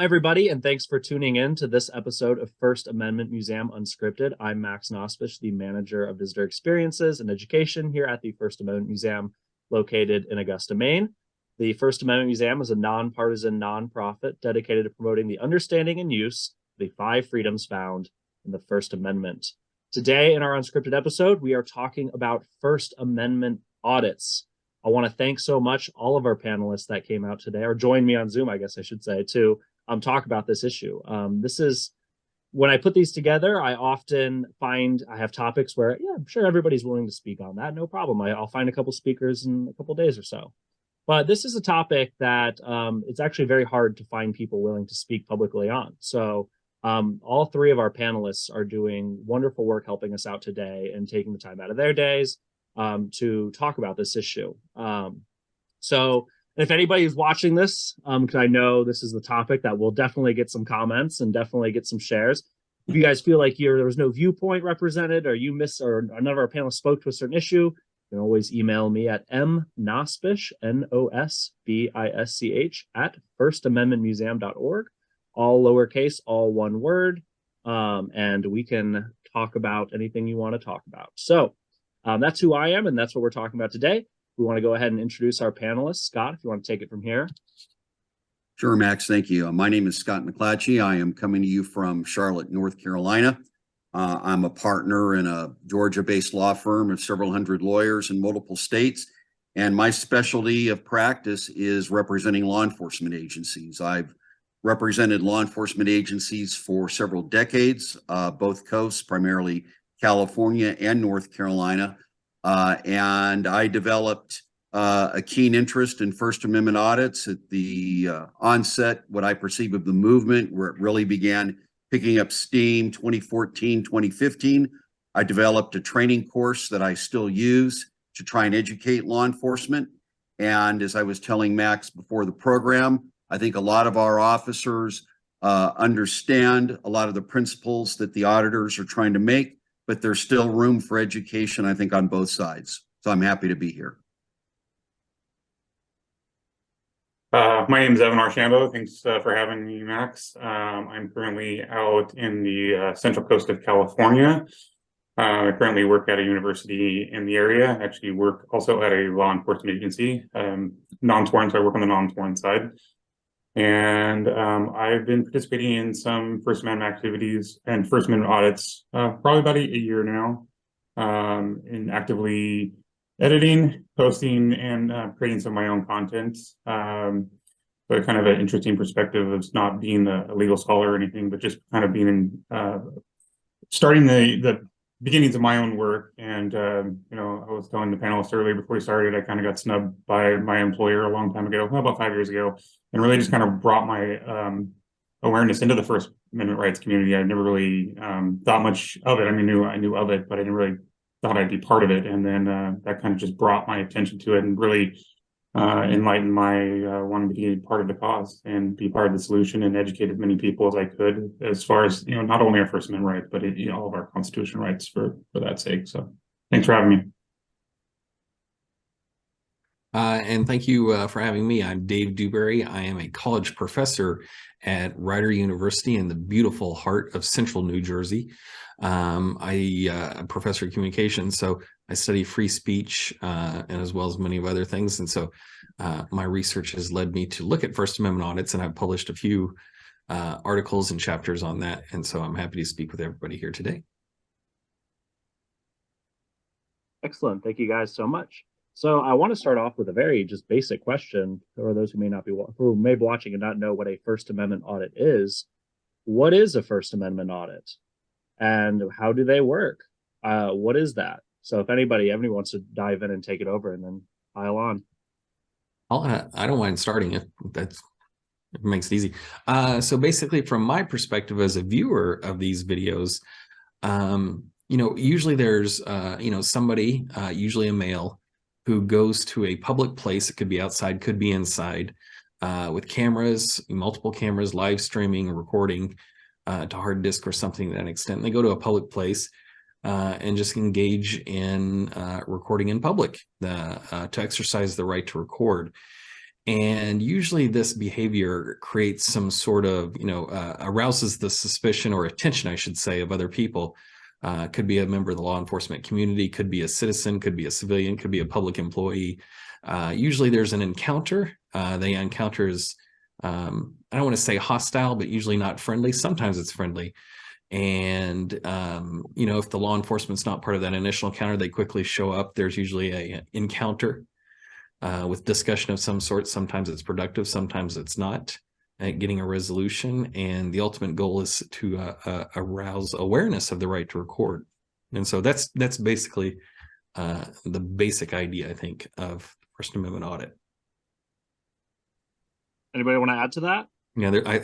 everybody, and thanks for tuning in to this episode of First Amendment Museum Unscripted. I'm Max Nospish, the Manager of Visitor Experiences and Education here at the First Amendment Museum, located in Augusta, Maine. The First Amendment Museum is a nonpartisan nonprofit dedicated to promoting the understanding and use of the 5 freedoms found in the First Amendment. Today, in our Unscripted episode, we are talking about First Amendment audits. I want to thank so much all of our panelists that came out today, or joined me on Zoom, I guess I should say, to talk about this issue. This is, when I put these together, I often find I have topics where, yeah, I'm sure everybody's willing to speak on that. No problem. I'll find a couple speakers in a couple days or so. But this is a topic that it's actually very hard to find people willing to speak publicly on. So all 3 of our panelists are doing wonderful work helping us out today and taking the time out of their days to talk about this issue. So if anybody is watching this, because I know this is the topic that will definitely get some comments and definitely get some shares. If you guys feel like there was no viewpoint represented, or you missed, or none of our panelists spoke to a certain issue, you can always email me at mnospish, Nosbisch, at firstamendmentmuseum.org, all lowercase, all one word, and we can talk about anything you want to talk about. So that's who I am, and that's what we're talking about today. We want to go ahead and introduce our panelists. Scott, if you want to take it from here. Sure, Max, thank you. My name is Scott Maclatchie. I am coming to you from Charlotte, North Carolina. I'm a partner in a Georgia-based law firm of several hundred lawyers in multiple states, and my specialty of practice is representing law enforcement agencies. I've represented law enforcement agencies for several decades, both coasts, primarily California and North Carolina, and I developed a keen interest in First Amendment audits at the onset, what I perceive of the movement, where it really began picking up steam 2014, 2015. I developed a training course that I still use to try and educate law enforcement. And as I was telling Max before the program, I think a lot of our officers understand a lot of the principles that the auditors are trying to make, but there's still room for education, I think, on both sides. So I'm happy to be here. My name is Archambeault. Thanks for having me, Max. I'm currently out in the central coast of California. I currently work at a university in the area. I actually work also at a law enforcement agency, non-sworn, so I work on the non-sworn side. And I've been participating in some First Amendment activities and First Amendment audits probably about a year now, in actively editing, posting, and creating some of my own content. But kind of an interesting perspective of not being a legal scholar or anything, but just kind of being in, starting the beginnings of my own work. And, you know, I was telling the panelists earlier before we started, I kind of got snubbed by my employer a long time ago, about 5 years ago, and really just kind of brought my awareness into the First Amendment rights community. I never really thought much of it. I mean, I knew of it, but I didn't really thought I'd be part of it. And then that kind of just brought my attention to it and really enlightened my wanting to be part of the cause and be part of the solution and educate as many people as I could, as far as, you know, not only our First Amendment rights, but you know, all of our constitutional rights for that sake. So thanks for having me. And thank you for having me. I'm Dave Dewberry. I am a college professor at Rider University in the beautiful heart of central New Jersey. I'm a professor of communications, so I study free speech and as well as many of other things. And so my research has led me to look at First Amendment audits, and I've published a few articles and chapters on that. And so I'm happy to speak with everybody here today. Excellent. Thank you guys so much. So I want to start off with a very just basic question for those who may be watching and not know what a First Amendment audit is. What is a First Amendment audit, and how do they work? What is that? So if anybody wants to dive in and take it over, and then pile on. I don't mind starting it. It makes it easy. So basically, from my perspective as a viewer of these videos, you know, usually there's you know, somebody, usually a male, who goes to a public place. It could be outside, could be inside, with cameras, multiple cameras, live streaming, recording to hard disk or something to that extent. And they go to a public place and just engage in recording in public to exercise the right to record. And usually this behavior creates some sort of, arouses the suspicion or attention, I should say, of other people. Could be a member of the law enforcement community, could be a citizen, could be a civilian, could be a public employee. Usually there's an encounter. The encounter is, I don't want to say hostile, but usually not friendly. Sometimes it's friendly. And, if the law enforcement's not part of that initial encounter, they quickly show up. There's usually an encounter with discussion of some sort. Sometimes it's productive, sometimes it's not, getting a resolution. And the ultimate goal is to arouse awareness of the right to record. And so that's basically the basic idea, I think, of First Amendment audit. Anybody want to add to that?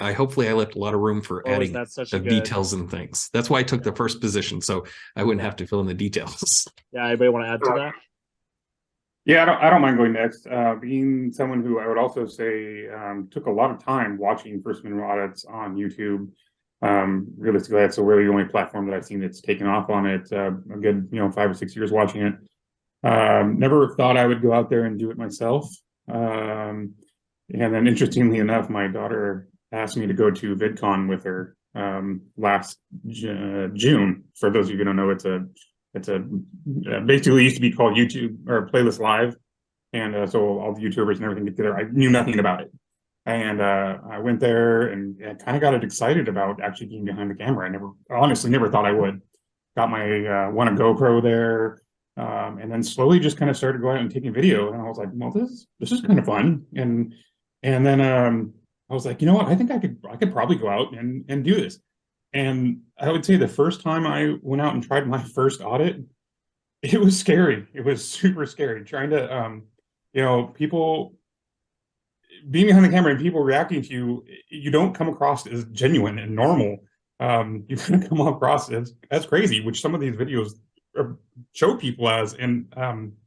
I hopefully I left a lot of room for adding That's such of details and things. That's why I took the first position, so I wouldn't have to fill in the details. Yeah, anybody want to add to that? Yeah, I don't mind going next. Being someone who I would also say took a lot of time watching First Amendment audits on YouTube. Realistically, that's really the only platform that I've seen that's taken off on it. A good 5 or 6 years watching it. Never thought I would go out there and do it myself. And then, interestingly enough, my daughter asked me to go to VidCon with her last June. For those of you who don't know, it's a basically used to be called YouTube or Playlist Live, and so all the YouTubers and everything get together. I knew nothing about it, and I went there and kind of got excited about actually being behind the camera. I honestly never thought I would. Got my won a GoPro there, and then slowly just kind of started going out and taking video. And I was like, well, this is kind of fun. And then I was like, you know what? I think I could probably go out and do this. And I would say the first time I went out and tried my first audit, it was scary. It was super scary trying to, people being behind the camera and people reacting to you. You don't come across as genuine and normal. You kind of come across as crazy, which some of these videos show people as. And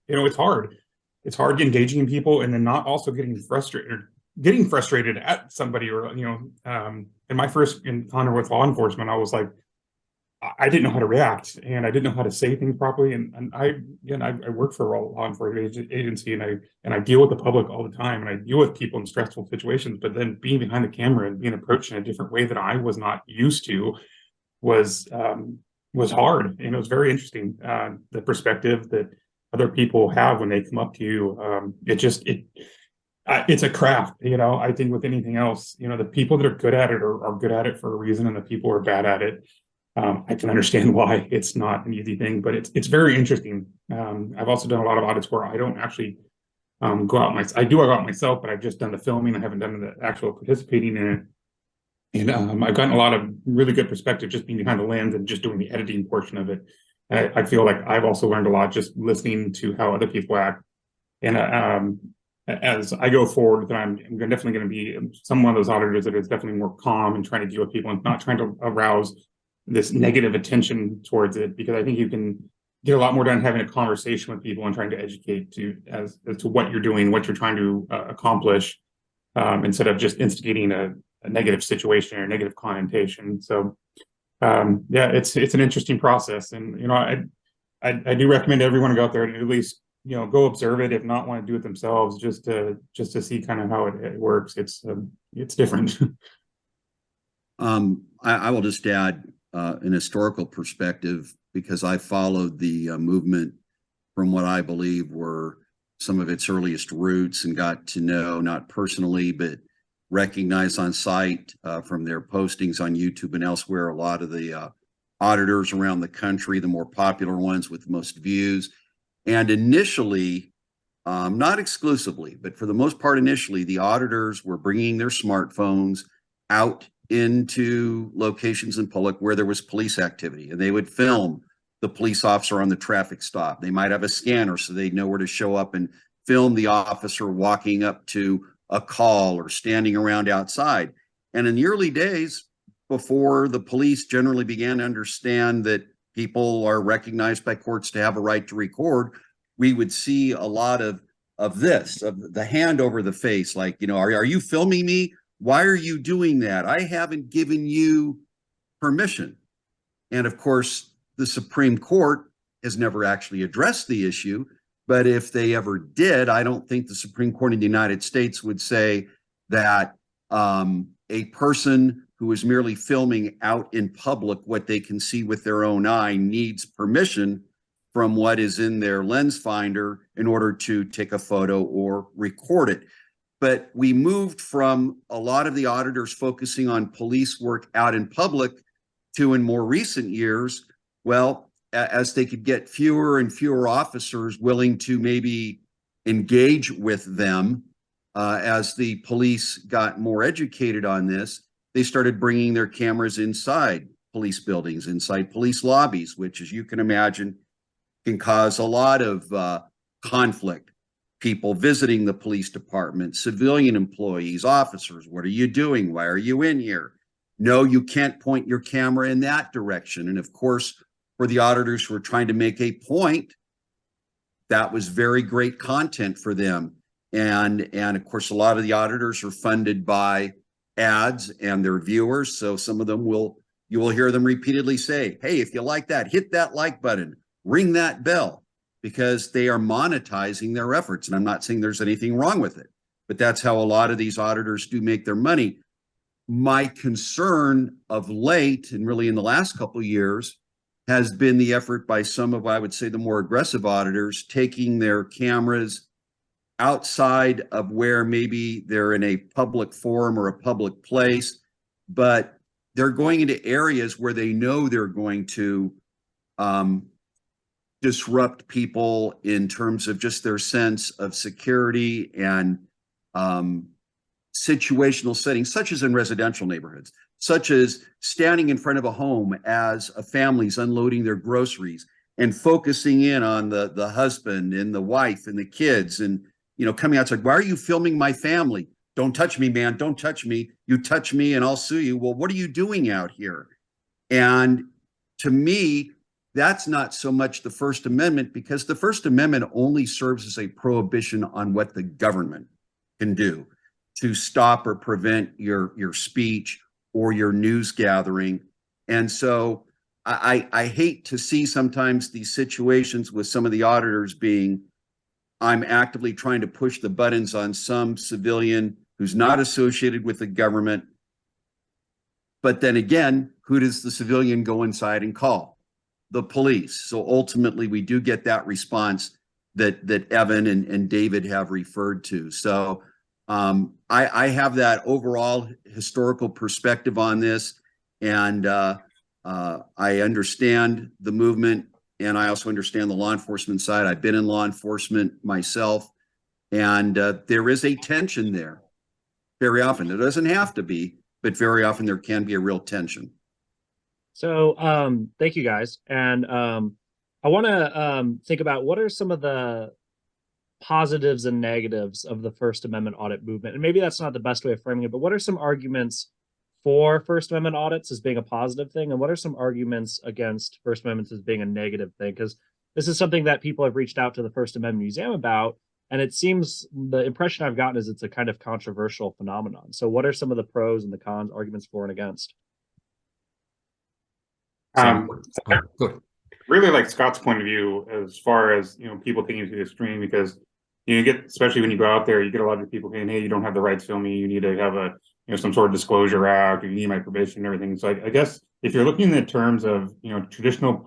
it's hard. It's hard engaging people and then not also getting frustrated at somebody, or in my first encounter with law enforcement, I was like, I didn't know how to react and I didn't know how to say things properly. And I work for a law enforcement agency, and I deal with the public all the time, and I deal with people in stressful situations. But then being behind the camera and being approached in a different way that I was not used to was hard, and it was very interesting. The perspective that other people have when they come up to you, it's a craft, I think with anything else, the people that are good at it are good at it for a reason, and the people who are bad at it, I can understand why it's not an easy thing, but it's very interesting. I've also done a lot of audits where I don't actually go out I do go out myself, but I've just done the filming. I haven't done the actual participating in it. And I've gotten a lot of really good perspective just being behind the lens and just doing the editing portion of it. I feel like I've also learned a lot just listening to how other people act. And as I go forward, then I'm definitely going to be one of those auditors that is definitely more calm and trying to deal with people and not trying to arouse this negative attention towards it, because I think you can get a lot more done having a conversation with people and trying to educate as to what you're doing, what you're trying to accomplish, instead of just instigating a negative situation or negative connotation. So it's an interesting process, and I do recommend everyone to go out there and at least go observe it, if not want to do it themselves, just to see kind of how it works. It's different. I will just add an historical perspective, because I followed the movement from what I believe were some of its earliest roots, and got to know, not personally, but recognize on site from their postings on YouTube and elsewhere, a lot of the auditors around the country, the more popular ones with the most views. And initially, not exclusively, but for the most part, initially, the auditors were bringing their smartphones out into locations in public where there was police activity, and they would film the police officer on the traffic stop. They might have a scanner so they'd know where to show up and film the officer walking up to a call or standing around outside. And in the early days, before the police generally began to understand that people are recognized by courts to have a right to record, we would see a lot of the hand over the face, like, are you filming me? Why are you doing that? I haven't given you permission. And of course, the Supreme Court has never actually addressed the issue, But if they ever did, I don't think the Supreme Court of the United States would say that a person who is merely filming out in public what they can see with their own eye needs permission from what is in their lens finder in order to take a photo or record it. But we moved from a lot of the auditors focusing on police work out in public to, in more recent years, well, as they could get fewer and fewer officers willing to maybe engage with them, as the police got more educated on this, they started bringing their cameras inside police buildings, inside police lobbies, which, as you can imagine, can cause a lot of conflict. People visiting the police department, civilian employees, officers, what are you doing? Why are you in here? No, you can't point your camera in that direction. And of course, for the auditors who are trying to make a point, that was very great content for them. And of course, a lot of the auditors are funded by ads and their viewers. So some of them you will hear them repeatedly say, hey, if you like that, hit that like button, ring that bell, because they are monetizing their efforts. And I'm not saying there's anything wrong with it, but that's how a lot of these auditors do make their money. My concern of late, and really in the last couple of years, has been the effort by some of, I would say, the more aggressive auditors taking their cameras outside of where maybe they're in a public forum or a public place, but they're going into areas where they know they're going to disrupt people in terms of just their sense of security and situational settings, such as in residential neighborhoods, such as standing in front of a home as a family's unloading their groceries and focusing in on the husband and the wife and the kids, and coming outside. Why are you filming my family? Don't touch me, man. Don't touch me. You touch me and I'll sue you. Well, what are you doing out here? And to me, that's not so much the First Amendment, because the First Amendment only serves as a prohibition on what the government can do to stop or prevent your speech or your news gathering. And so I hate to see sometimes these situations with some of the auditors being, I'm actively trying to push the buttons on some civilian who's not associated with the government. But then again, who does the civilian go inside and call? The police. So ultimately, we do get that response that Evan and David have referred to. So I have that overall historical perspective on this, and I understand the movement, and I also understand the law enforcement side. I've been in law enforcement myself, and there is a tension there very often. It doesn't have to be, but very often there can be a real tension. So thank you guys. And I want to think about what are some of the positives and negatives of the First Amendment audit movement. And maybe that's not the best way of framing it, but what are some arguments for First Amendment audits as being a positive thing? And what are some arguments against First Amendments as being a negative thing? Because this is something that people have reached out to the First Amendment Museum about. And it seems the impression I've gotten is it's a kind of controversial phenomenon. So what are some of the pros and the cons, arguments for and against? Really like Scott's point of view as far as people taking you to the stream, because you get, especially when you go out there, you get a lot of people saying, hey, you don't have the rights to film me, you need to have a some sort of disclosure act, or you need my permission and everything. So I guess if you're looking in terms of traditional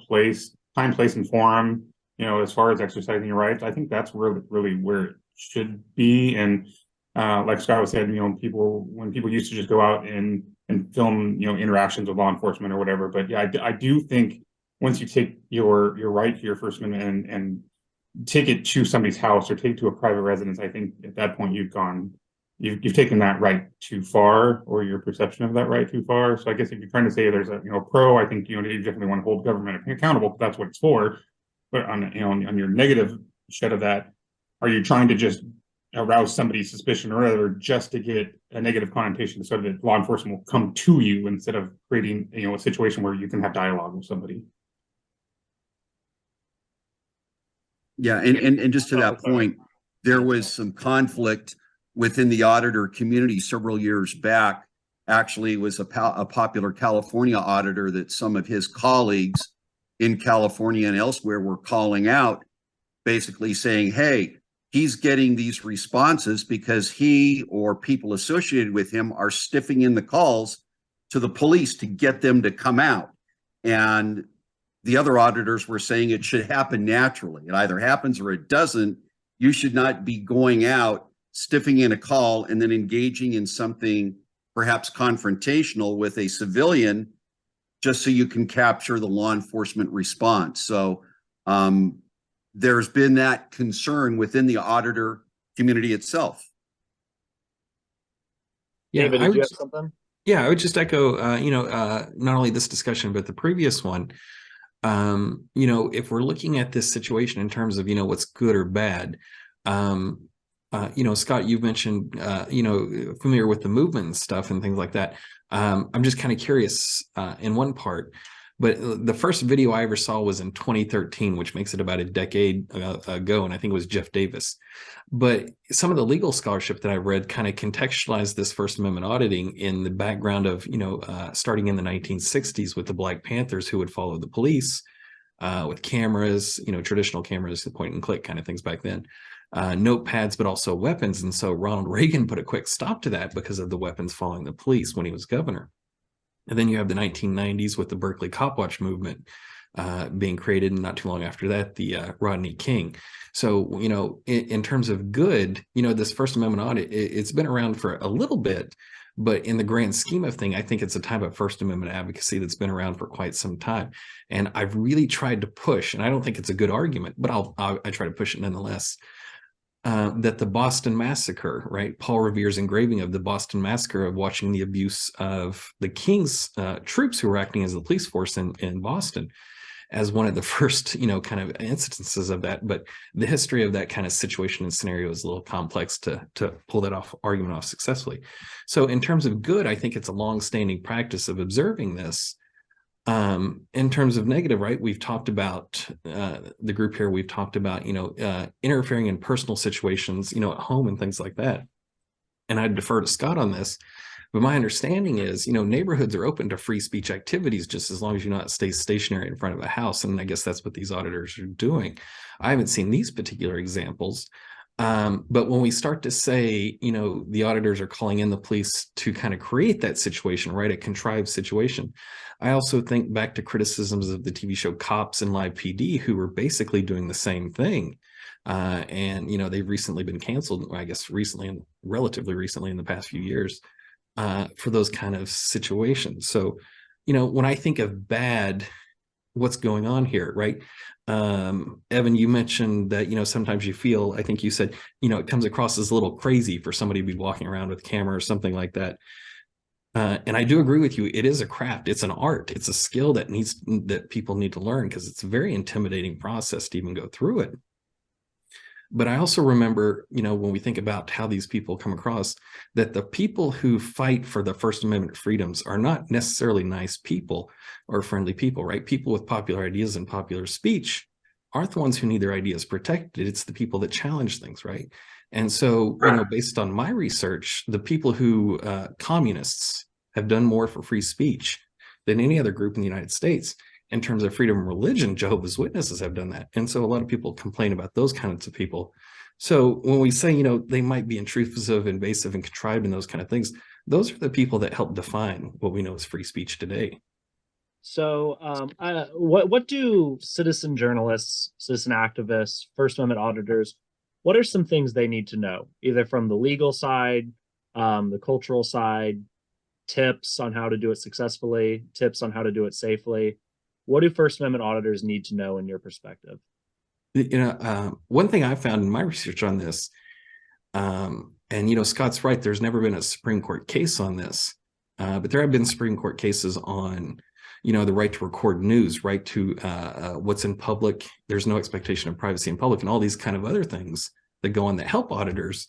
time, place, and forum, as far as exercising your rights, I think that's really where it should be. And like Scott was saying, when people used to just go out and film interactions with law enforcement or whatever. But yeah, I do think once you take your right to your First Amendment and take it to somebody's house or take it to a private residence, I think at that point you've taken that right too far, or your perception of that right too far. So I guess if you're trying to say there's a pro, I think you definitely want to hold government accountable, but that's what it's for. But on your negative shed of that, are you trying to just arouse somebody's suspicion or other just to get a negative connotation so that law enforcement will come to you instead of creating a situation where you can have dialogue with somebody? Yeah, and just to that point, there was some conflict within the auditor community several years back. Actually, it was a popular California auditor that some of his colleagues in California and elsewhere were calling out basically saying, hey, he's getting these responses because he or people associated with him are stiffing in the calls to the police to get them to come out. And the other auditors were saying it should happen naturally. It either happens or it doesn't. You should not be going out, stiffing in a call, and then engaging in something perhaps confrontational with a civilian just so you can capture the law enforcement response. So there's been that concern within the auditor community itself. Yeah, David, did you have something? Yeah, I would just echo, not only this discussion, but the previous one. If we're looking at this situation in terms of, what's good or bad, Scott, you've mentioned, familiar with the movement and stuff and things like that. I'm just kind of curious in one part, but the first video I ever saw was in 2013, which makes it about a decade ago, and I think it was Jeff Davis. But some of the legal scholarship that I read kind of contextualized this First Amendment auditing in the background of, starting in the 1960s with the Black Panthers who would follow the police with cameras, traditional cameras, the point and click kind of things back then, notepads, but also weapons. And so Ronald Reagan put a quick stop to that because of the weapons following the police when he was governor. And then you have the 1990s with the Berkeley Cop Watch movement being created, and not too long after that, the Rodney King. So, in terms of good, this First Amendment audit, it's been around for a little bit, but in the grand scheme of thing, I think it's a type of First Amendment advocacy that's been around for quite some time. And I've really tried to push, and I don't think it's a good argument, but I try to push it nonetheless, that the Boston Massacre, right? Paul Revere's engraving of the Boston Massacre, of watching the abuse of the King's troops who were acting as the police force in Boston, as one of the first, kind of instances of that. But the history of that kind of situation and scenario is a little complex to pull that argument off successfully. So in terms of good, I think it's a long-standing practice of observing this. In terms of negative, right, we've talked about the group here, we've talked about, interfering in personal situations, at home and things like that. And I'd defer to Scott on this, but my understanding is, neighborhoods are open to free speech activities just as long as you not stay stationary in front of a house. And I guess that's what these auditors are doing. I haven't seen these particular examples. But when we start to say, the auditors are calling in the police to kind of create that situation, right, a contrived situation, I also think back to criticisms of the TV show Cops and Live PD, who were basically doing the same thing. And, they've recently been canceled, I guess recently, and relatively recently in the past few years, for those kind of situations. So, when I think of bad, what's going on here, right? Evan, you mentioned that, sometimes you feel, I think you said, it comes across as a little crazy for somebody to be walking around with a camera or something like that. And I do agree with you. It is a craft. It's an art. It's a skill that people need to learn, because it's a very intimidating process to even go through it. But I also remember, when we think about how these people come across, that the people who fight for the First Amendment freedoms are not necessarily nice people or friendly people, right? People with popular ideas and popular speech aren't the ones who need their ideas protected. It's the people that challenge things, right? And so, based on my research, the people who, communists, have done more for free speech than any other group in the United States. In terms of freedom of religion, Jehovah's Witnesses have done that. And so a lot of people complain about those kinds of people. So when we say, they might be intrusive, invasive, and contrived and those kind of things, those are the people that help define what we know as free speech today. So what do citizen journalists, citizen activists, First Amendment auditors, what are some things they need to know, either from the legal side, the cultural side, tips on how to do it successfully, tips on how to do it safely? What do First Amendment auditors need to know in your perspective? One thing I found in my research on this, and Scott's right, there's never been a Supreme Court case on this, but there have been Supreme Court cases on, the right to record news, right to what's in public. There's no expectation of privacy in public, and all these kind of other things that go on that help auditors.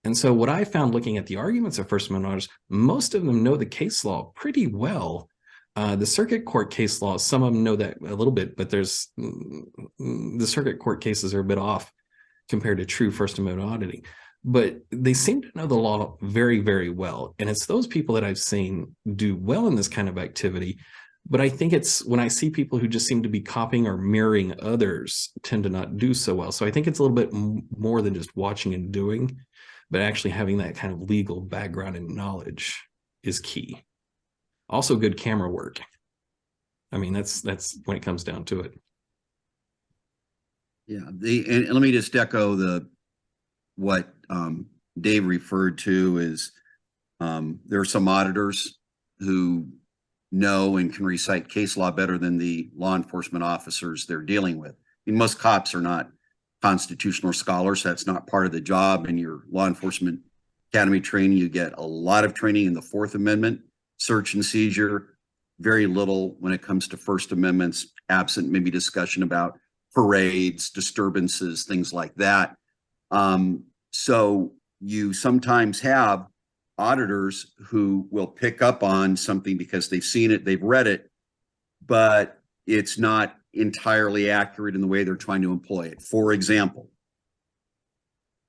And so what I found looking at the arguments of First Amendment auditors, most of them know the case law pretty well. The circuit court case law, some of them know that a little bit, but the circuit court cases are a bit off compared to true First Amendment auditing. But they seem to know the law very, very well. And it's those people that I've seen do well in this kind of activity But I think it's when I see people who just seem to be copying or mirroring others tend to not do so well. So I think it's a little bit more than just watching and doing, but actually having that kind of legal background and knowledge is key. Also, good camera work. I mean, that's when it comes down to it. Yeah, and let me just echo what Dave referred to is there are some auditors who know and can recite case law better than the law enforcement officers they're dealing with. I mean, most cops are not constitutional scholars. That's not part of the job. In your law enforcement academy training, you get a lot of training in the Fourth Amendment, search and seizure, very little when it comes to First Amendments, absent maybe discussion about parades, disturbances, things like that. So you sometimes have auditors who will pick up on something because they've seen it, they've read it, but it's not entirely accurate in the way they're trying to employ it. For example,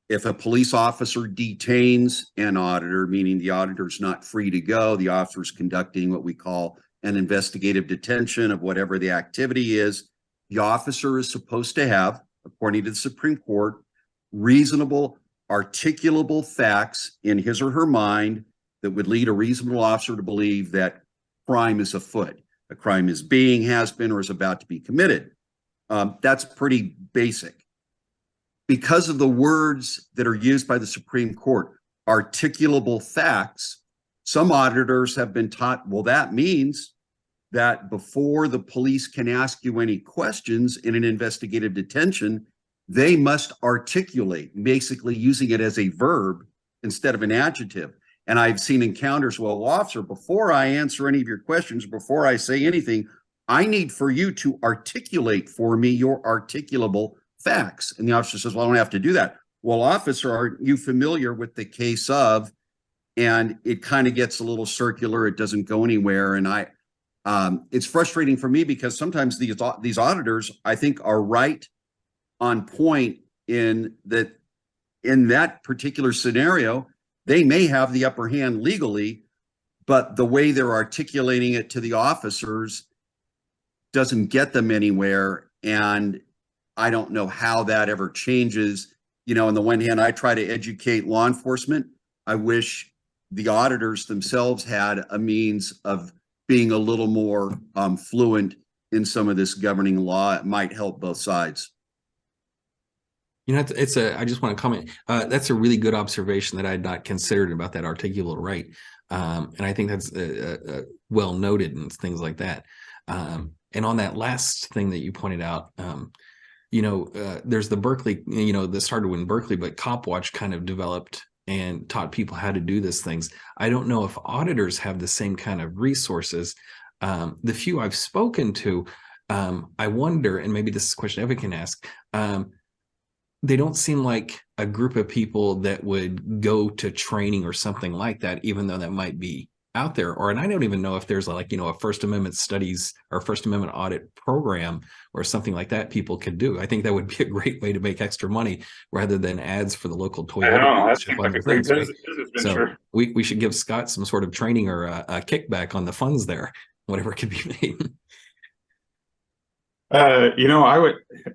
if a police officer detains an auditor, meaning the auditor's not free to go, the officer's conducting what we call an investigative detention of whatever the activity is, the officer is supposed to have, according to the Supreme Court, reasonable, articulable facts in his or her mind that would lead a reasonable officer to believe that crime is afoot. A crime is being, has been, or is about to be committed. That's pretty basic. Because of the words that are used by the Supreme Court, articulable facts, some auditors have been taught, well, that means that before the police can ask you any questions in an investigative detention, they must articulate, basically using it as a verb instead of an adjective. And I've seen encounters, well, officer, before I answer any of your questions, before I say anything, I need for you to articulate for me your articulable facts. And the officer says, well, I don't have to do that. Well, officer, are you familiar with the case of, and it kind of gets a little circular, it doesn't go anywhere. And it's frustrating for me because sometimes these auditors, I think, are right on point in that particular scenario. They may have the upper hand legally, but the way they're articulating it to the officers doesn't get them anywhere. And I don't know how that ever changes. You know, on the one hand, I try to educate law enforcement. I wish the auditors themselves had a means of being a little more fluent in some of this governing law. It might help both sides. You know, I just want to comment. That's a really good observation that I had not considered about that articulate right. And I think that's well noted and things like that. And on that last thing that you pointed out, you know, there's the Berkeley, you know, that started in Berkeley, but CopWatch kind of developed and taught people how to do these things. I don't know if auditors have the same kind of resources. The few I've spoken to, I wonder, and maybe this is a question Evan can ask, they don't seem like a group of people that would go to training or something like that, even though that might be out there. And I don't even know if there's like, you know, a First Amendment studies or First Amendment audit program or something like that people could do. I think that would be a great way to make extra money rather than ads for the local Toyota. I know, that seems like a great business venture. We should give Scott some sort of training or a kickback on the funds there, whatever could be made. You know, I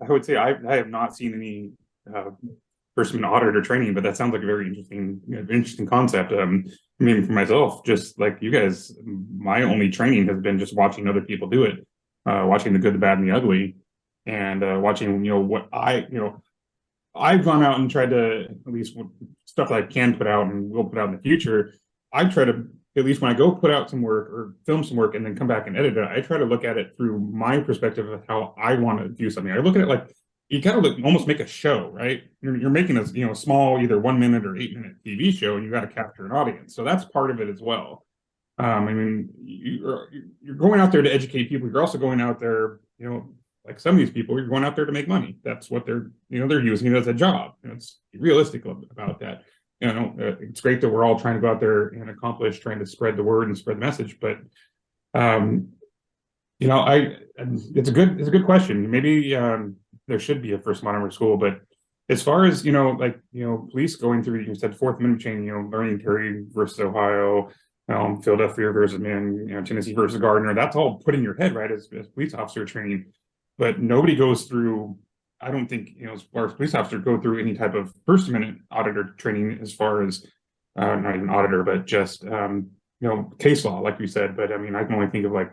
would say I have not seen any First Amendment auditor training, but that sounds like a very interesting concept. I mean, for myself, just like you guys, my only training has been just watching other people do it, watching the good, the bad, and the ugly, and watching, you know, what I've gone out and tried to, at least stuff that I can put out and will put out in the future. I try to, at least when I go put out some work or film some work and then come back and edit it, I try to look at it through my perspective of how I want to do something. I look at it like, you got to almost make a show, right? You're making a, you know, small, either 1 minute or 8 minute TV show, and you got to capture an audience. So that's part of it as well. I mean, you're going out there to educate people. You're also going out there, you know, like some of these people, you're going out there to make money. That's what they're using it as a job. You know, it's realistic about that. You know, it's great that we're all trying to go out there and accomplish, trying to spread the word and spread the message. But, you know, it's a good question. Maybe, there should be a First Amendment school, but as far as, you know, like, you know, police going through, you said Fourth Amendment training, you know, learning Terry versus Ohio, Philadelphia versus Tennessee versus Gardner. That's all put in your head, right? As police officer training, but nobody goes through. I don't think, as far as police officers go through any type of First Amendment auditor training, as far as not even auditor, but just case law, like you said. But I mean, I can only think of like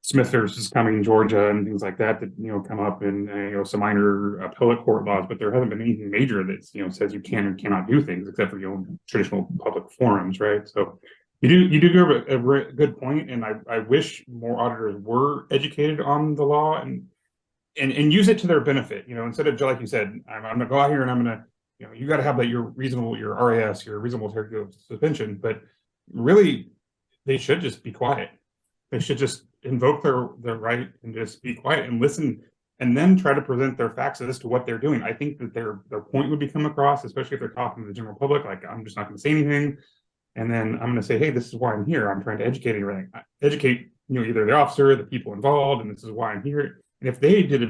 Smith versus Cumming, Georgia, and things like that come up in some minor appellate court laws, but there hasn't been anything major that says you can and cannot do things except for traditional public forums, right? So you do give a good point, and I wish more auditors were educated on the law and use it to their benefit. Instead of, like you said, I'm gonna go out here and I'm gonna you got to have that your RAS, your reasonable period of suspension, but really they should just be quiet. They should just invoke their right and just be quiet and listen, and then try to present their facts as to what they're doing. I think that their point would be come across, especially if they're talking to the general public, like, I'm just not going to say anything, and then I'm going to say, hey, this is why I'm here. I'm trying to educate either the officer, the people involved, and this is why I'm here. And if they did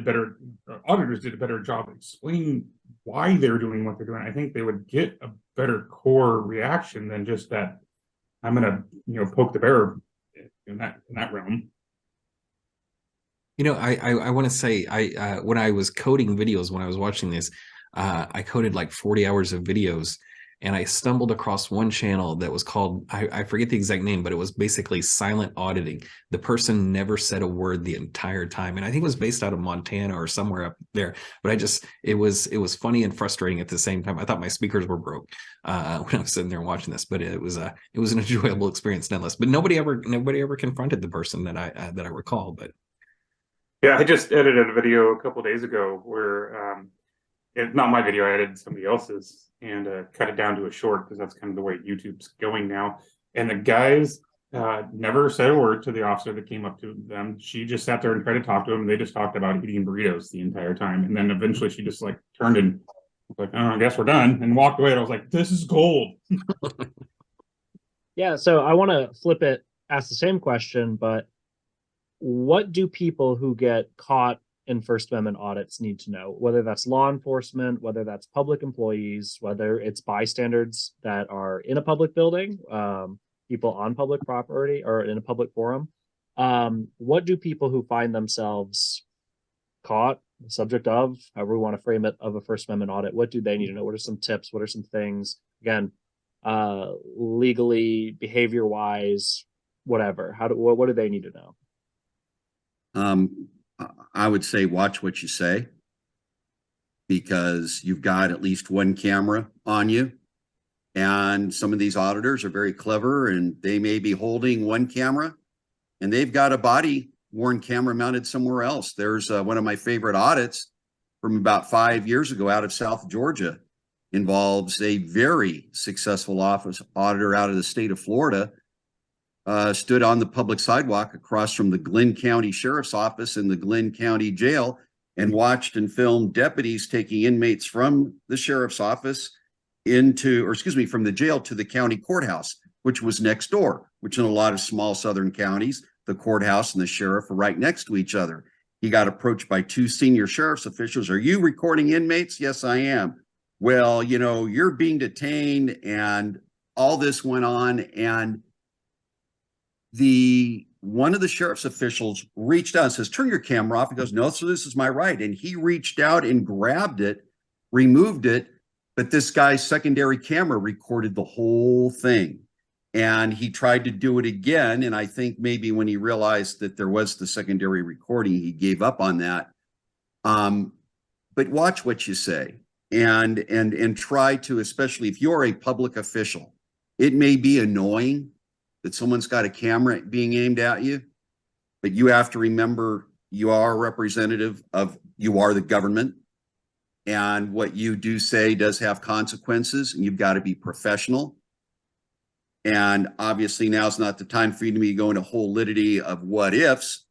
auditors did a better job explaining why they're doing what they're doing, I think they would get a better core reaction than just that I'm going to poke the bear in that realm. I want to say when I was coding videos, when I was watching this, I coded like 40 hours of videos, and I stumbled across one channel that was called, I forget the exact name, but it was basically silent auditing. The person never said a word the entire time. And I think it was based out of Montana or somewhere up there. But it was funny and frustrating at the same time. I thought my speakers were broke when I was sitting there watching this, but it was an enjoyable experience nonetheless. But nobody ever confronted the person that I recall. But yeah, I just edited a video a couple of days ago where it's not my video, I edited somebody else's and cut it down to a short, because that's kind of the way YouTube's going now. And the guys never said a word to the officer that came up to them. She just sat there and tried to talk to him, and they just talked about eating burritos the entire time. And then eventually she just like turned and was like, oh, I guess we're done, and walked away. And I was like, this is gold. Yeah, so I want to flip it, ask the same question, but what do people who get caught in First Amendment audits need to know, whether that's law enforcement, whether that's public employees, whether it's bystanders that are in a public building, people on public property or in a public forum? What do people who find themselves caught, subject of, however we want to frame it, of a First Amendment audit, what do they need to know? What are some tips? What are some things, again, legally, behavior wise, whatever? What do they need to know? I would say watch what you say, because you've got at least one camera on you, and some of these auditors are very clever, and they may be holding one camera and they've got a body worn camera mounted somewhere else. There's one of my favorite audits from about 5 years ago out of South Georgia, involves a very successful office auditor out of the state of Florida. Stood on the public sidewalk across from the Glenn County Sheriff's Office in the Glenn County Jail and watched and filmed deputies taking inmates from the Sheriff's Office from the jail to the county courthouse, which was next door, which in a lot of small southern counties, the courthouse and the sheriff are right next to each other. He got approached by two senior sheriff's officials. Are you recording inmates? Yes, I am. Well, you're being detained, and all this went on, and one of the sheriff's officials reached out and says, turn your camera off. He goes, no, so this is my right. And he reached out and grabbed it, removed it, but this guy's secondary camera recorded the whole thing. And he tried to do it again. And I think maybe when he realized that there was the secondary recording, he gave up on that. But watch what you say, and try to, especially if you're a public official, it may be annoying that someone's got a camera being aimed at you, but you have to remember you are a representative you are the government, and what you do say does have consequences, and you've got to be professional. And obviously now's not the time for you to be going a whole litany of what ifs.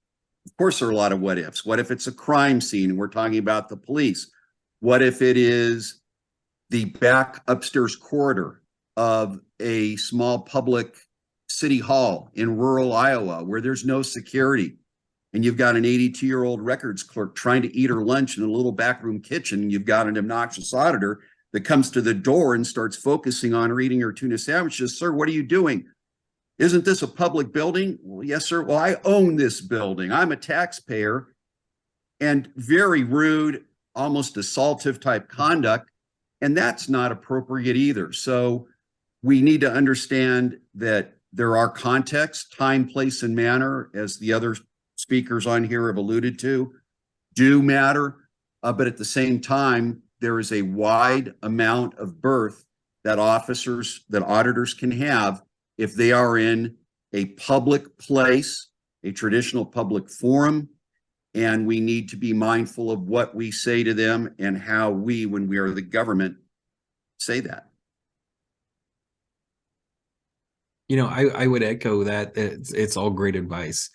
Of course, there are a lot of what ifs. What if it's a crime scene and we're talking about the police? What if it is the back upstairs corridor of a small public city hall in rural Iowa where there's no security, and you've got an 82-year-old records clerk trying to eat her lunch in a little backroom kitchen, and you've got an obnoxious auditor that comes to the door and starts focusing on her eating her tuna sandwiches. Sir, what are you doing? Isn't this a public building? Well, yes, sir. Well, I own this building. I'm a taxpayer. And very rude, almost assaultive type conduct. And that's not appropriate either. So we need to understand that there are contexts, time, place, and manner, as the other speakers on here have alluded to, do matter. But at the same time, there is a wide amount of berth that auditors can have if they are in a public place, a traditional public forum, and we need to be mindful of what we say to them and how we, when we are the government, say that. You know, I would echo that. It's all great advice.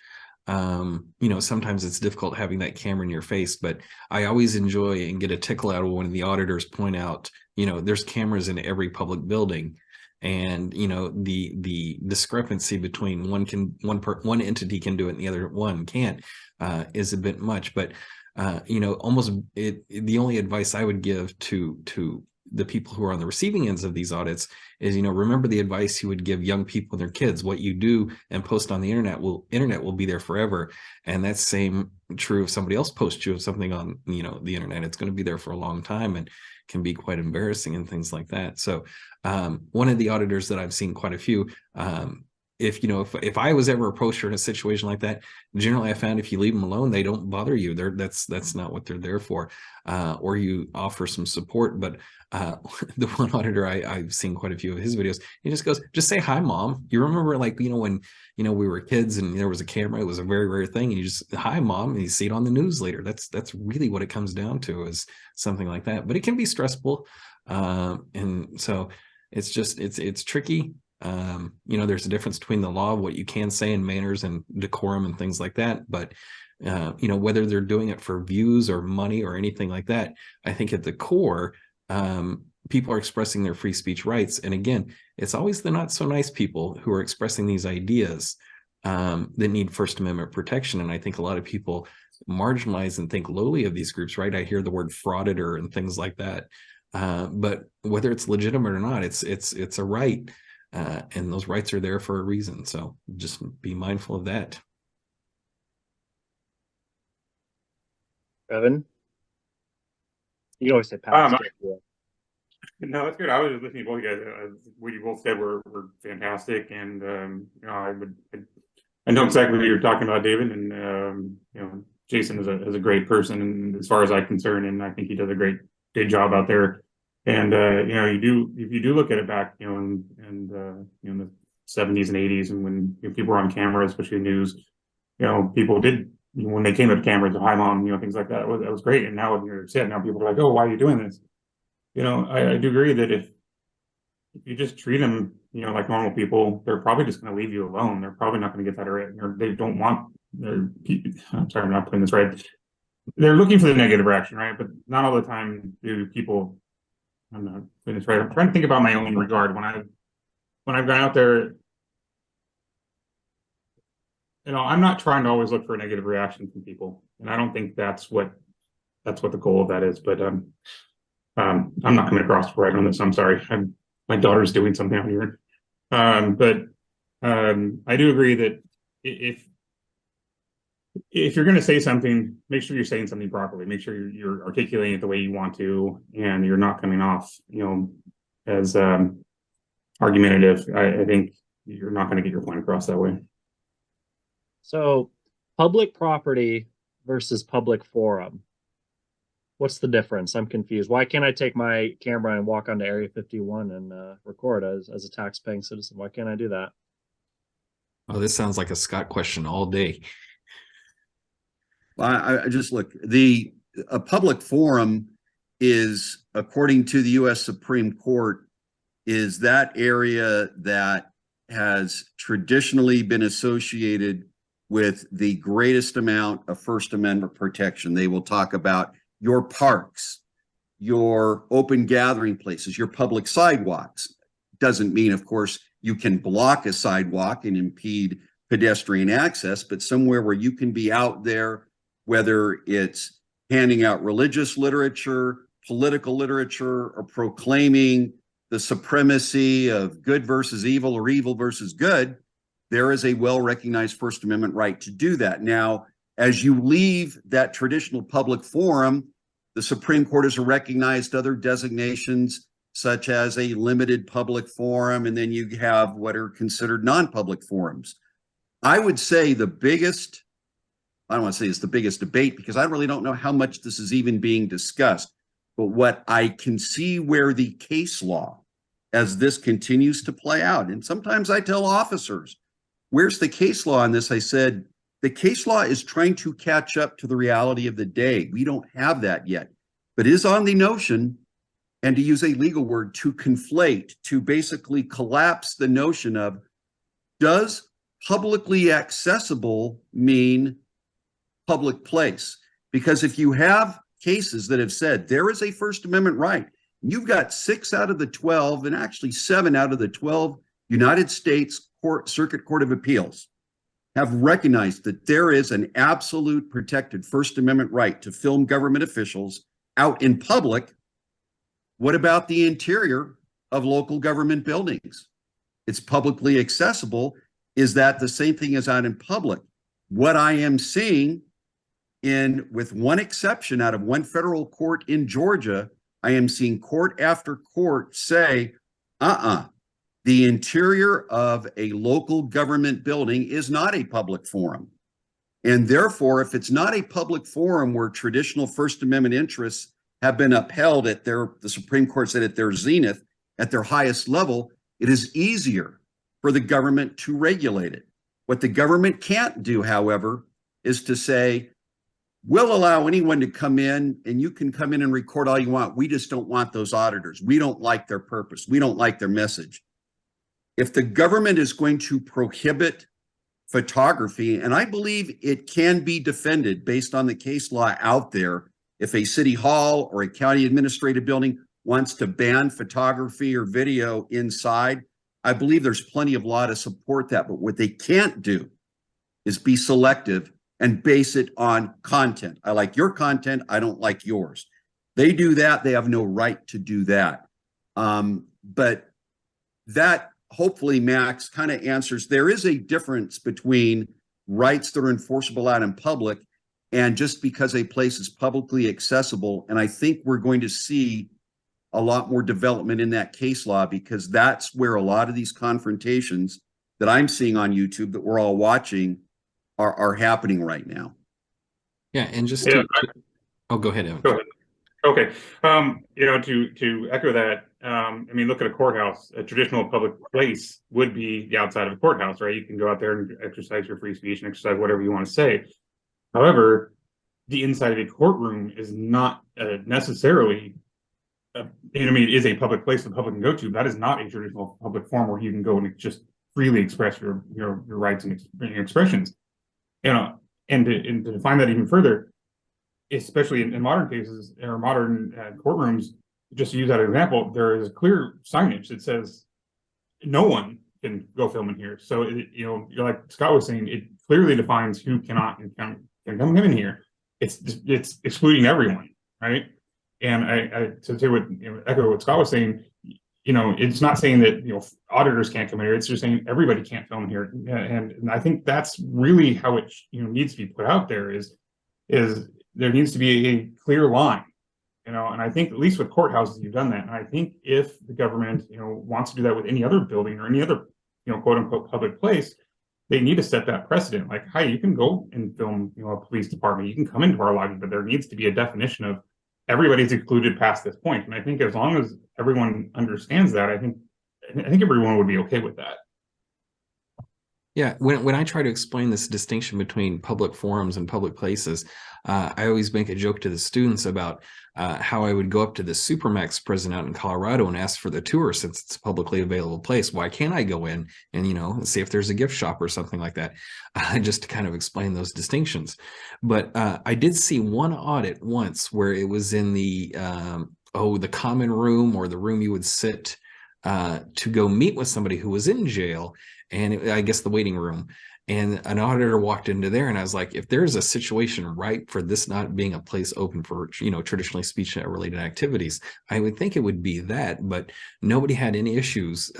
You know, sometimes it's difficult having that camera in your face, but I always enjoy and get a tickle out of when the auditors point out, you know, there's cameras in every public building. And, you know, the discrepancy between one entity can do it and the other one can't is a bit much. But, you know, the only advice I would give to the people who are on the receiving ends of these audits is, you know, remember the advice you would give young people and their kids. What you do and post on the internet will be there forever. And that's same true if somebody else posts you something on, you know, the internet. It's going to be there for a long time and can be quite embarrassing and things like that. So one of the auditors that I've seen quite a few, if I was ever approached in a situation like that, generally I found if you leave them alone, they don't bother you. That's not what they're there for. Or you offer some support. But the one auditor I've seen quite a few of his videos, he just goes, just say hi, mom. You remember, like, you know, when, you know, we were kids and there was a camera, it was a very rare thing. And you just, hi, mom, and you see it on the news later. That's really what it comes down to, is something like that. But it can be stressful. And so it's tricky. You know, there's a difference between the law of what you can say and manners and decorum and things like that. But, you know, whether they're doing it for views or money or anything like that, I think at the core, people are expressing their free speech rights. And again, it's always the not so nice people who are expressing these ideas that need First Amendment protection. And I think a lot of people marginalize and think lowly of these groups, right? I hear the word frauditor and things like that. But whether it's legitimate or not, it's a right. And those rights are there for a reason. So just be mindful of that. Evan? You can always say pass. No, that's good. I was just listening to both you guys. What you both said were fantastic, and you know, I know exactly what you're talking about, David. And you know, Jason is a great person, and as far as I'm concerned, and I think he does a great job out there. And you know, if you do look at it back, you know, and you know, the 70s and 80s, and when, you know, people were on camera, especially news, you know, people did, when they came up to cameras, hi mom, you know, things like that. That was great. And now you're upset. Now people are like, oh, why are you doing this? You know, I do agree that if you just treat them, you know, like normal people, they're probably just going to leave you alone. They're probably not going to get that right. Or they don't want I'm sorry, I'm not putting this right. They're looking for the negative reaction, right? But not all the time do people. I'm not putting this right. I'm trying to think about my own regard when I've gone out there. You know, I'm not trying to always look for a negative reaction from people, and I don't think that's what the goal of that is. But I'm not coming across right on this. I'm sorry. My daughter's doing something out here. But I do agree that if you're going to say something, make sure you're saying something properly. Make sure you're articulating it the way you want to, and you're not coming off, you know, as argumentative. I think you're not going to get your point across that way. So, public property versus public forum. What's the difference? I'm confused. Why can't I take my camera and walk onto Area 51 and record as a tax-paying citizen? Why can't I do that? Oh, this sounds like a Scott question all day. I just look, a public forum is, according to the U.S. Supreme Court, is that area that has traditionally been associated with the greatest amount of First Amendment protection. They will talk about your parks, your open gathering places, your public sidewalks. Doesn't mean, of course, you can block a sidewalk and impede pedestrian access, but somewhere where you can be out there, whether it's handing out religious literature, political literature or proclaiming the supremacy of good versus evil or evil versus good, there is a well-recognized First Amendment right to do that. Now, as you leave that traditional public forum, the Supreme Court has recognized other designations such as a limited public forum, and then you have what are considered non-public forums. I would say the biggest, I don't want to say it's the biggest debate because I really don't know how much this is even being discussed, but what I can see where the case law, as this continues to play out, and sometimes I tell officers, where's the case law on this? I said, the case law is trying to catch up to the reality of the day. We don't have that yet, but it is on the notion, and to use a legal word, to conflate, to basically collapse the notion of, does publicly accessible mean public place? Because if you have cases that have said there is a First Amendment right, you've got 6 out of the 12, and actually 7 out of the 12 United States Circuit Court of Appeals have recognized that there is an absolute protected First Amendment right to film government officials out in public. What about the interior of local government buildings? It's publicly accessible. Is that the same thing as out in public? What I am seeing, with one exception, out of one federal court in Georgia, I am seeing court after court say, the interior of a local government building is not a public forum. And therefore, if it's not a public forum where traditional First Amendment interests have been upheld at the Supreme Court said at their zenith, at their highest level, it is easier for the government to regulate it. What the government can't do, however, is to say, we'll allow anyone to come in and you can come in and record all you want. We just don't want those auditors. We don't like their purpose. We don't like their message. If the government is going to prohibit photography, and I believe it can be defended based on the case law out there, if a city hall or a county administrative building wants to ban photography or video inside, I believe there's plenty of law to support that. But what they can't do is be selective and base it on content. I like your content. I don't like yours. They do that. They have no right to do that. But that hopefully, Max, kind of answers, there is a difference between rights that are enforceable out in public and just because a place is publicly accessible. And I think we're going to see a lot more development in that case law, because that's where a lot of these confrontations that I'm seeing on YouTube that we're all watching are happening right now. Yeah, and just oh, go ahead, Evan. Go ahead. Okay, to echo that, I mean, look at a courthouse. A traditional public place would be the outside of a courthouse, right? You can go out there and exercise your free speech and exercise whatever you want to say. However, the inside of a courtroom is not necessarily, it is a public place the public can go to. That is not a traditional public forum where you can go and just freely express your rights and expressions. And to define that even further, especially in modern cases or modern courtrooms, just to use that example, there is clear signage that says no one can go film in here. So, like Scott was saying, it clearly defines who cannot and can come in here. It's excluding everyone, right? And I to say what echo what Scott was saying, it's not saying that auditors can't come in here. It's just saying everybody can't film here. And I think that's really how it needs to be put out there. Is there needs to be a clear line, and I think at least with courthouses you've done that. And I think if the government wants to do that with any other building or any other quote unquote public place, they need to set that precedent. Like, hi, you can go and film a police department, you can come into our lobby, but there needs to be a definition of everybody's excluded past this point. And I think as long as everyone understands that, I think everyone would be okay with that. Yeah, when I try to explain this distinction between public forums and public places, I always make a joke to the students about how I would go up to the Supermax prison out in Colorado and ask for the tour since it's a publicly available place. Why can't I go in and, see if there's a gift shop or something like that, just to kind of explain those distinctions. But I did see one audit once where it was in the common room, or the room you would sit to go meet with somebody who was in jail, and I guess the waiting room. And an auditor walked into there, and I was like, if there's a situation ripe for this not being a place open for, traditionally speech related activities, I would think it would be that, but nobody had any issues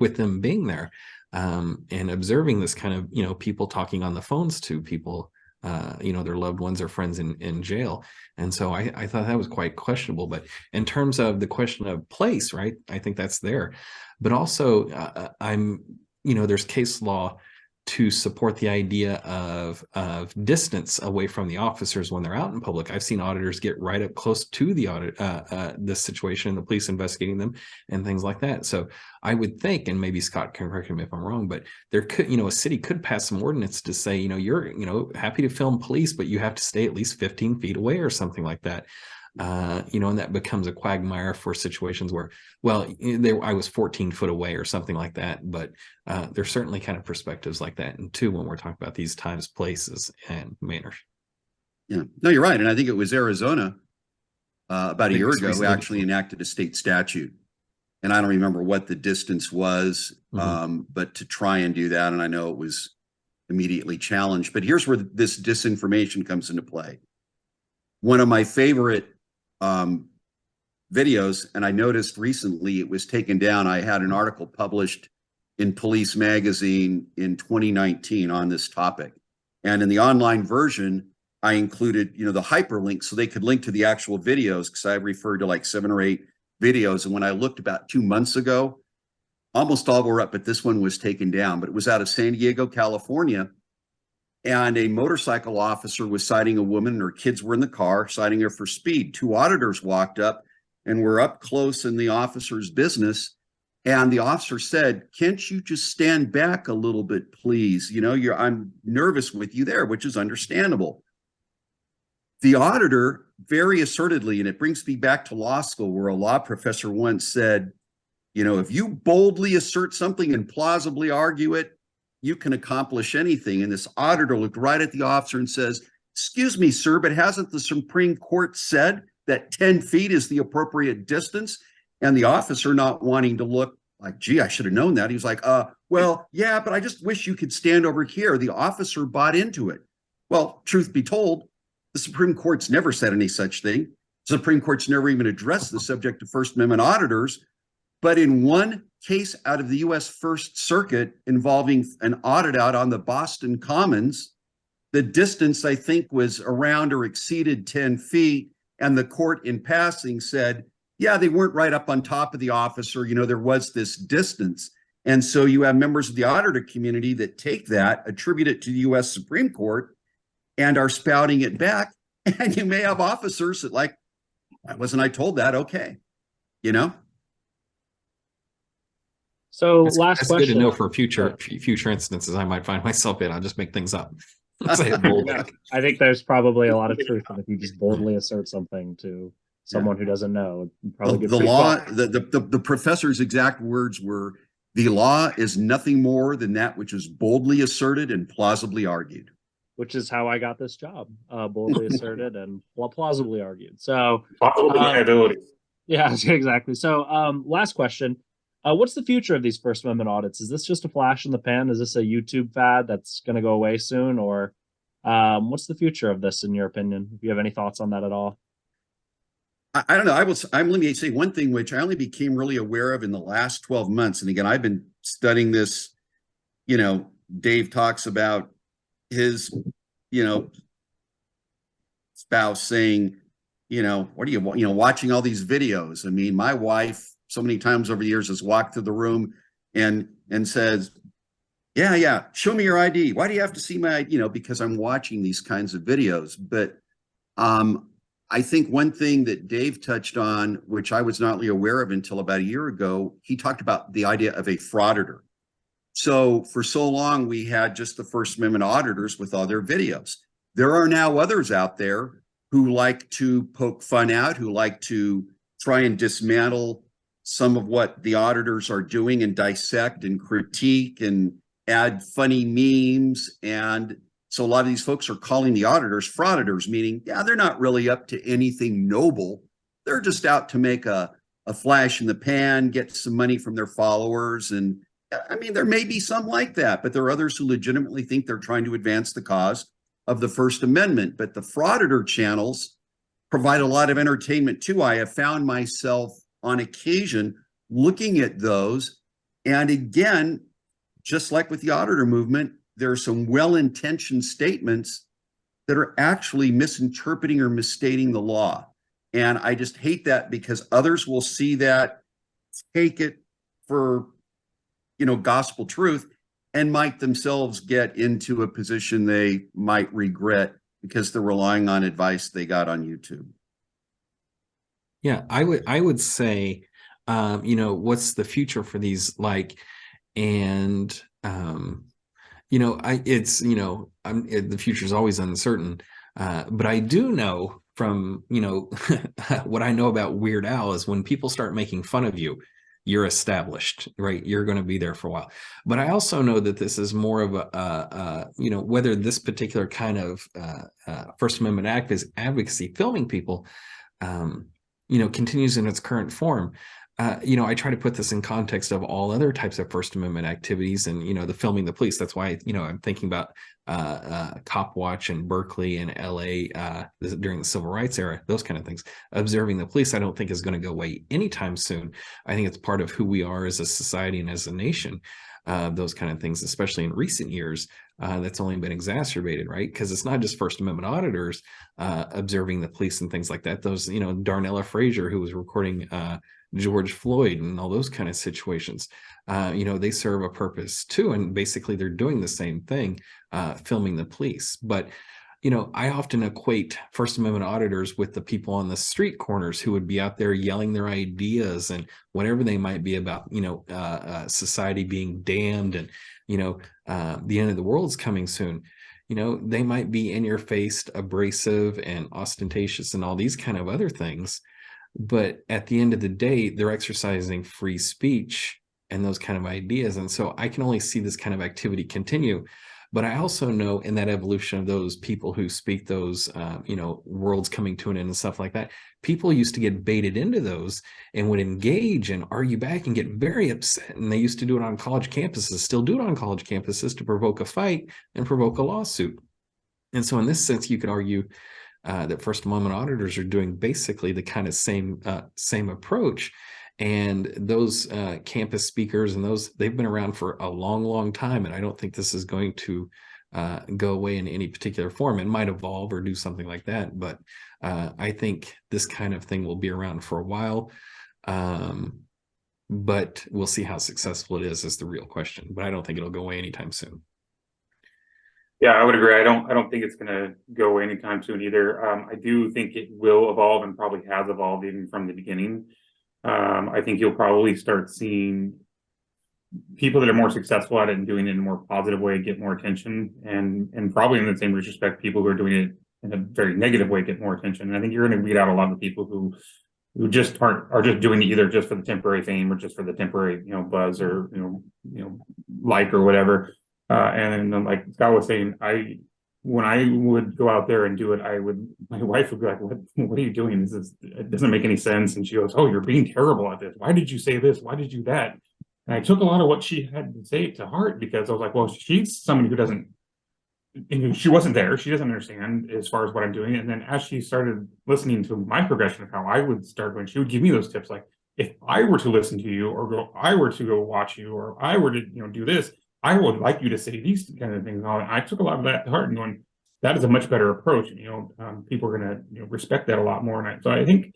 with them being there, and observing this kind of, people talking on the phones to people, their loved ones or friends in jail. And so I thought that was quite questionable. But in terms of the question of place, right, I think that's there. But also there's case law to support the idea of distance away from the officers when they're out in public. I've seen auditors get right up close to the audit, this situation, the police investigating them and things like that. So I would think, and maybe Scott can correct me if I'm wrong, but there could, a city could pass some ordinance to say, you're, happy to film police, but you have to stay at least 15 feet away or something like that. And that becomes a quagmire for situations where, I was 14 foot away or something like that. But there's certainly kind of perspectives like that. And too, when we're talking about these times, places, and manners. Yeah, no, you're right. And I think it was Arizona about a year ago who actually enacted a state statute. And I don't remember what the distance was, but to try and do that. And I know it was immediately challenged. But here's where this disinformation comes into play. One of my favorite videos, and I noticed recently it was taken down. I had an article published in Police Magazine in 2019 on this topic. And in the online version, I included, the hyperlink so they could link to the actual videos, because I referred to like 7 or 8 videos. And when I looked about 2 months ago, almost all were up, but this one was taken down. But it was out of San Diego, California. And a motorcycle officer was citing a woman, and her kids were in the car, citing her for speed. 2 auditors walked up and were up close in the officer's business. And the officer said, "Can't you just stand back a little bit, please? I'm nervous with you there," which is understandable. The auditor very assertedly, and it brings me back to law school, where a law professor once said, if you boldly assert something and plausibly argue it, you can accomplish anything. And this auditor looked right at the officer and says, "Excuse me, sir, but hasn't the Supreme Court said that 10 feet is the appropriate distance?" And the officer, not wanting to look like, "Gee, I should have known that," he was like, "Well, yeah, but I just wish you could stand over here." The officer bought into it. Well, truth be told, the Supreme Court's never said any such thing. The Supreme Court's never even addressed the subject of First Amendment auditors. But in one case out of the U.S. First Circuit involving an audit out on the Boston Commons, the distance, I think, was around or exceeded 10 feet. And the court in passing said, yeah, they weren't right up on top of the officer. There was this distance. And so you have members of the auditor community that take that, attribute it to the U.S. Supreme Court, and are spouting it back. And you may have officers that like, "Why wasn't I told that?" Okay. So That's last question. Good to know for future instances I might find myself in. I'll just make things up. Say it boldly. Yeah, I think there's probably a lot of truth in if you just boldly assert something to someone who doesn't know. Probably the law, the professor's exact words were, "The law is nothing more than that which is boldly asserted and plausibly argued." Which is how I got this job, boldly asserted and plausibly argued. So, Possible deniability. Yeah, exactly. So, last question. What's the future of these First Amendment audits? Is this just a flash in the pan? Is this a YouTube fad that's going to go away soon? Or what's the future of this, in your opinion? If you have any thoughts on that at all? I don't know. Let me say one thing, which I only became really aware of in the last 12 months. And again, I've been studying this. Dave talks about his, spouse saying, what are you, watching all these videos? I mean, my wife, so many times over the years, has walked through the room and says, yeah, show me your ID. Why do you have to see my ID? Because I'm watching these kinds of videos. But I think one thing that Dave touched on, which I was not really aware of until about a year ago, he talked about the idea of a frauditor. So for so long, we had just the First Amendment auditors with all their videos. There are now others out there who like to poke fun out, who like to try and dismantle some of what the auditors are doing and dissect and critique and add funny memes. And so a lot of these folks are calling the auditors frauditors, meaning, yeah, they're not really up to anything noble. They're just out to make a flash in the pan, get some money from their followers, and I mean, there may be some like that, but there are others who legitimately think they're trying to advance the cause of the First Amendment. But the frauditor channels provide a lot of entertainment too. I have found myself on occasion looking at those. And again, just like with the auditor movement, there are some well-intentioned statements that are actually misinterpreting or misstating the law. And I just hate that, because others will see that, take it for, gospel truth, and might themselves get into a position they might regret because they're relying on advice they got on YouTube. Yeah, I would say, what's the future for these like, and the future is always uncertain, but I do know from what I know about Weird Al is when people start making fun of you, you're established, right? You're going to be there for a while. But I also know that this is more of whether this particular kind of First Amendment advocacy, filming people, continues in its current form. I try to put this in context of all other types of First Amendment activities and, the filming the police. That's why, I'm thinking about Cop Watch in Berkeley and LA during the Civil Rights era, those kind of things. Observing the police, I don't think is going to go away anytime soon. I think it's part of who we are as a society and as a nation. Those kind of things, especially in recent years, that's only been exacerbated, right? Because it's not just First Amendment auditors observing the police and things like that. Those, Darnella Frazier, who was recording George Floyd and all those kind of situations, they serve a purpose too. And basically they're doing the same thing, filming the police. But, I often equate First Amendment auditors with the people on the street corners who would be out there yelling their ideas and whatever they might be about, society being damned and, the end of the world's coming soon. They might be in your face, abrasive and ostentatious and all these kind of other things. But at the end of the day, they're exercising free speech and those kind of ideas. And so I can only see this kind of activity continue. But I also know in that evolution of those people who speak those, worlds coming to an end and stuff like that, people used to get baited into those and would engage and argue back and get very upset. And they used to do it on college campuses, still do it on college campuses to provoke a fight and provoke a lawsuit. And so in this sense, you could argue that First Amendment auditors are doing basically the kind of same approach. And those campus speakers and they've been around for a long, long time. And I don't think this is going to go away in any particular form. It might evolve or do something like that. But I think this kind of thing will be around for a while. But we'll see how successful it is the real question. But I don't think it'll go away anytime soon. Yeah, I would agree. I don't think it's going to go away anytime soon either. I do think it will evolve and probably has evolved even from the beginning. I think you'll probably start seeing people that are more successful at it and doing it in a more positive way get more attention, and probably in the same respect, people who are doing it in a very negative way get more attention. And I think you're going to weed out a lot of the people who just are just doing it either just for the temporary fame or just for the temporary buzz or like or whatever. And then, like Scott was saying, when I would go out there and do it, my wife would be like, what are you doing? It doesn't make any sense. And she goes, oh, you're being terrible at this. Why did you say this? Why did you do that? And I took a lot of what she had to say to heart, because I was like, well, she's somebody who doesn't, she wasn't there. She doesn't understand as far as what I'm doing. And then as she started listening to my progression of how I would start going, she would give me those tips. Like, if I were to listen to you, or I were to go watch you, or I were to, do this, I would like you to say these kind of things. And I took a lot of that to heart and going, that is a much better approach. People are going to respect that a lot more. And so I think,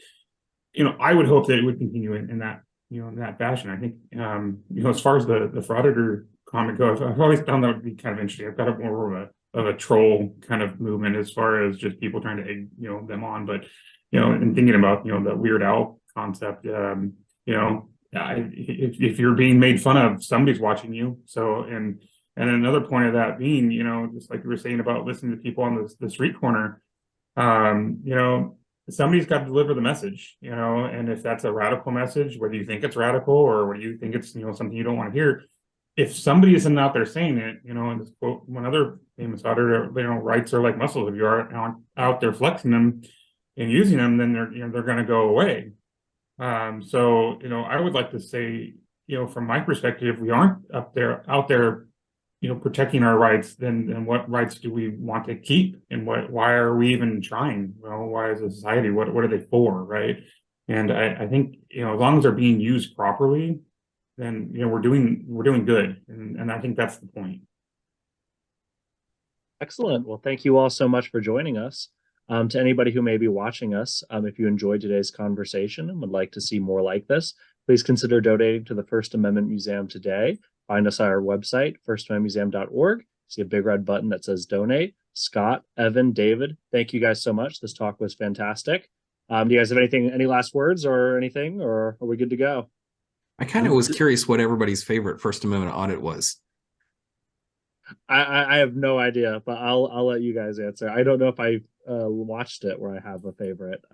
I would hope that it would continue in that, in that fashion. I think, as far as the frauditor comment goes, I've always found that would be kind of interesting. I've got a more of a troll kind of movement as far as just people trying to egg, them on. But, and thinking about, the Weird Al concept, if you're being made fun of, somebody's watching you. So, and another point of that being, just like you were saying about listening to people on the street corner, somebody's got to deliver the message, and if that's a radical message, whether you think it's radical or whether you think it's, something you don't want to hear, if somebody isn't out there saying it, and this quote, one other famous auditor, rights are like muscles. If you aren't out there flexing them and using them, then they're going to go away. So, I would like to say, from my perspective, if we aren't out there, protecting our rights, then what rights do we want to keep? And why are we even trying? Well, why as a society, what are they for, right? And I think, as long as they're being used properly, then, we're doing good. And I think that's the point. Excellent. Well, thank you all so much for joining us. To anybody who may be watching us, if you enjoyed today's conversation and would like to see more like this, please consider donating to the First Amendment Museum today. Find us on our website, firstamendmentmuseum.org. See a big red button that says donate. Scott, Evan, David, thank you guys so much. This talk was fantastic. Do you guys have any last words or anything, or are we good to go? I kind of was curious what everybody's favorite First Amendment audit was. I have no idea, but I'll let you guys answer. I don't know if I watched it where I have a favorite.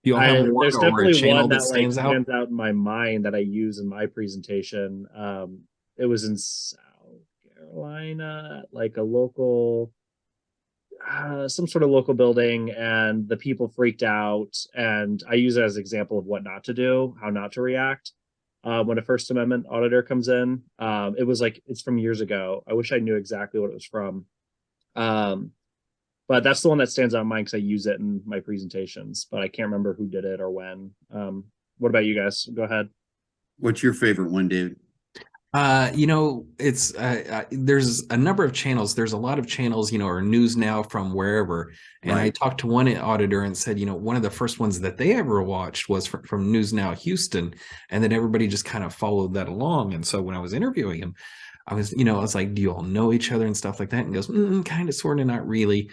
You all have one there's or a definitely channel one that that stands out? stands out in my mind that I use in my presentation. It was in South Carolina, like a local, some sort of local building, and the people freaked out. And I use it as an example of what not to do, how not to react. When a First Amendment auditor comes in, it was like, it's from years ago. I wish I knew exactly what it was from. But that's the one that stands out in mind because I use it in my presentations, but I can't remember who did it or when. What about you guys? Go ahead. What's your favorite one, David? It's there's a number of channels. There's a lot of channels, or news now from wherever. And Right. I talked to one auditor and said, one of the first ones that they ever watched was from News Now Houston, and then everybody just kind of followed that along. And so when I was interviewing him, I was like, do you all know each other and stuff like that? And he goes, kind of, sort of, not really.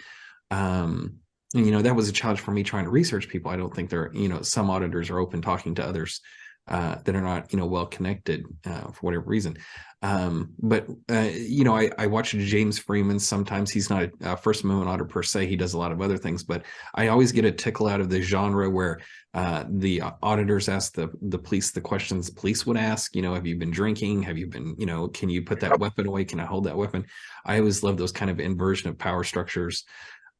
And, that was a challenge for me trying to research people. I don't think they're, some auditors are open talking to others that are not, well connected for whatever reason. But I watch James Freeman. Sometimes he's not a First Amendment auditor per se. He does a lot of other things, but I always get a tickle out of the genre where the auditors ask the police the questions the police would ask. Have you been drinking? Have you been, can you put that weapon away? Can I hold that weapon? I always love those kind of inversion of power structures.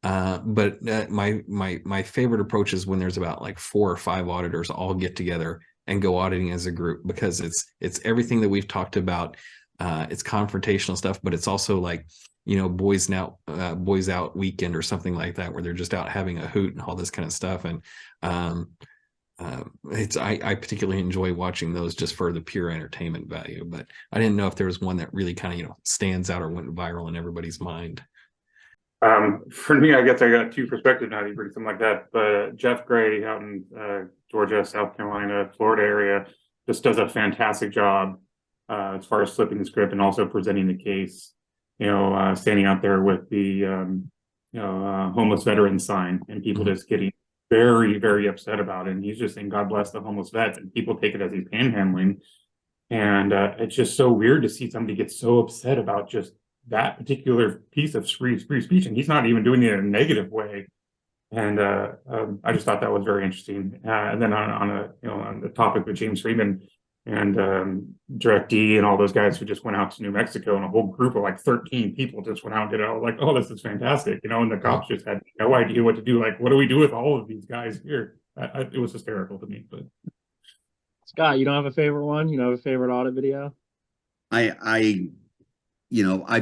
But my favorite approach is when there's about like 4 or 5 auditors all get together and go auditing as a group, because it's everything that we've talked about. It's confrontational stuff, but it's also like, boys out weekend or something like that, where they're just out having a hoot and all this kind of stuff. And I particularly enjoy watching those just for the pure entertainment value. But I didn't know if there was one that really kind of, stands out or went viral in everybody's mind. For me, I guess I got 2 perspectives now that you bring something like that. But Jeff Gray out in Georgia, South Carolina, Florida area just does a fantastic job as far as flipping the script and also presenting the case. Standing out there with the homeless veteran sign, and people just getting very, very upset about it. And he's just saying, "God bless the homeless vets," and people take it as he's panhandling. And it's just so weird to see somebody get so upset about just that particular piece of free speech, and he's not even doing it in a negative way. And I just thought that was very interesting. And then on the topic of James Freeman and Direct D and all those guys who just went out to New Mexico, and a whole group of like 13 people just went out and did it. I was like, oh, this is fantastic, and the cops just had no idea what to do. Like, what do we do with all of these guys here? It was hysterical to me. But Scott, you don't have a favorite one? You don't have a favorite audit video? I've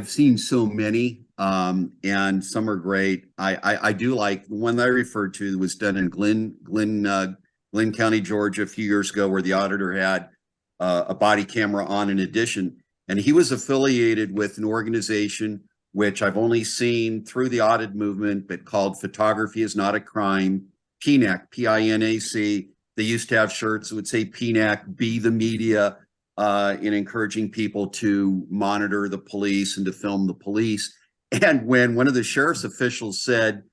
seen so many, and some are great. I do like the one that I referred to was done in Glenn County, Georgia, a few years ago, where the auditor had a body camera on in addition, and he was affiliated with an organization which I've only seen through the audit movement, but called Photography is Not a Crime, PNAC, PINAC. They used to have shirts that would say PNAC, be the media, in encouraging people to monitor the police and to film the police. And when one of the sheriff's officials said,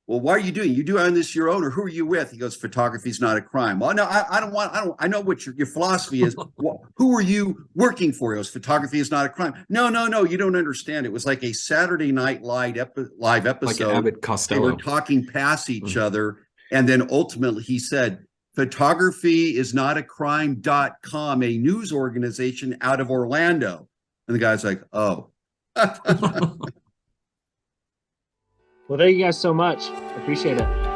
well, why are you doing? You doing this your own, or who are you with? He goes, photography is not a crime. Well, no, I know what your philosophy is. Well, who are you working for? He goes, photography is not a crime. No, you don't understand. It was like a Saturday Night Live episode. Like Abbott Costello. They were talking past each other. And then ultimately he said, photography is not a crime.com, a news organization out of Orlando. And the guy's like, oh. Well, thank you guys so much. Appreciate it.